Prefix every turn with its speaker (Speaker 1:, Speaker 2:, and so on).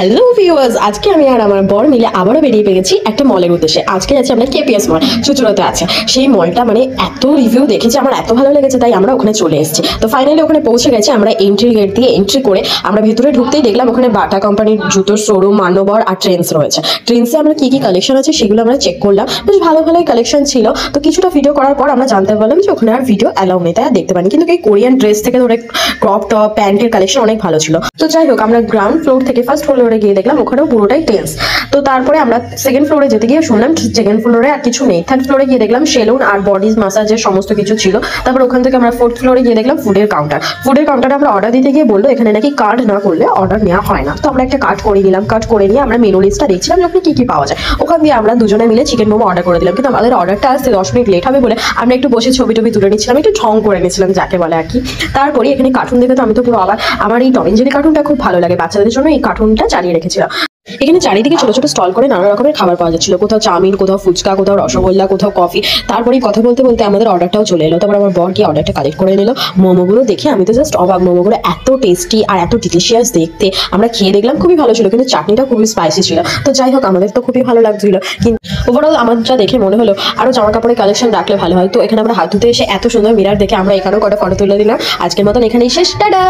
Speaker 1: Hello viewers, আজকে আমি আর আমার বর মিলে আবারও বেরিয়ে পেয়েছি একটা মলের উদ্দেশ্যে। আজকে যাচ্ছি আমরা কেপিএস মল, চুচুড়াতে আছে সেই মলটা। মানে এত রিভিউ দেখেছি, আমার এত ভালো লেগেছে, তাই আমরা ওখানে চলে এসেছি। তো ফাইনালি ওখানে পৌঁছে গেছে। আমরা এন্ট্রি গেট দিয়ে এন্ট্রি করে আমরা ভেতরে ঢুকতেই দেখলাম ওখানে বাটা কোম্পানির জুতোর শোরুম, মান্যবর আর ট্রেন্ডস রয়েছে। ট্রেন্ডসে আমরা কি কি কালেকশন আছে সেগুলো আমরা চেক করলাম, বেশ ভালো ভালোই কালেকশন ছিল। তো কিছুটা ভিডিও করার পর আমরা জানতে পারলাম যে ওখানে আর ভিডিও অ্যালাউ নেই, তাই আর দেখতে পারিনি। কিন্তু এই কোরিয়ান ড্রেস থেকে ধরে ক্রপ টপ, প্যান্টের কালেকশন অনেক ভালো ছিল। তো যাই হোক, আমরা গ্রাউন্ড ফ্লোর থেকে ফার্স্ট ফ্লোরে গিয়ে দেখলাম ওখানেও পুরোটাই টেন্স। তো তারপরে আমরা সেকেন্ড ফ্লোরে যেতে গিয়ে শুনলাম সেকেন্ড ফ্লোরে আর কিছু নেই। থার্ড ফ্লোরে গিয়ে দেখলাম সেলুন আর বডি মাসাজের সমস্ত কিছু ছিল। তারপর ওখান থেকে আমরা ফোর্থ ফ্লোরে গিয়ে দেখলাম ফুডের কাউন্টার। ফুডের কাউন্টারে আমরা অর্ডার দিতে গিয়ে বললো এখানে নাকি কার্ড না করলে অর্ডার নেওয়া হয় না। তো আমরা একটা কার্ড করে নিলাম। কার্ড করে নিয়ে আমরা মেনু লিস্টটা দেখছিলাম যে ওখানে কি কি পাওয়া যায়। ওখান দিয়ে আমরা দুজনে মিলে চিকেন মোমো অর্ডার করে দিলাম। কিন্তু আমাদের অর্ডারটা আসতে 10 মিনিট লেট হবে বলে আমরা একটু বসে ছবি টবি তুলে নিচ্ছিলাম, একটু ঢং করে নিচ্ছিলাম যাকে বলে আর কি। তারপরে এখানে কার্টুন দেখে তো আমি তো পুরো আবার, আমার এই টম এন্ড জেরি কার্টুনটা খুব ভালো লাগে, বাচ্চাদের জন্য এই কার্টুনটা চালিয়ে রেখেছিলাম। এখানে চারিদিকে ছোট ছোট স্টল করে নানা রকমের খাবার পাওয়া যাচ্ছিল, কোথাও চাউমিন, কোথাও ফুচকা, কোথাও রসগোল্লা, কোথাও কফি। তারপরে কথা বলতে বলতে আমাদের অর্ডারটাও চলে এলো। তারপর আমার বর গিয়ে অর্ডারটা কালেক্ট করে নিল। মোমোগুলো দেখে আমি তো জাস্ট অবাক, মোমোগুলো এত টেস্টি আর এত ডিলিশিয়াস দেখতে। আমরা খেয়ে দেখলাম, খুবই ভালো ছিল, কিন্তু চাটনিটা খুবই স্পাইসি ছিল। তো যাই হোক, আমাদের তো খুবই ভালো লাগছিল। কিন্তু ওভারঅল আমার যা দেখে মনে হলো আরো জামা কাপড়ের কালেকশন রাখলে ভালো হয়। তো এখানে আমরা হাত ধুতে এসে এত সুন্দর মিরার দেখে আমরা এখানেও কটা ফটো তুলে দিলাম। আজকের মতন এখানেই শেষ, টাটা।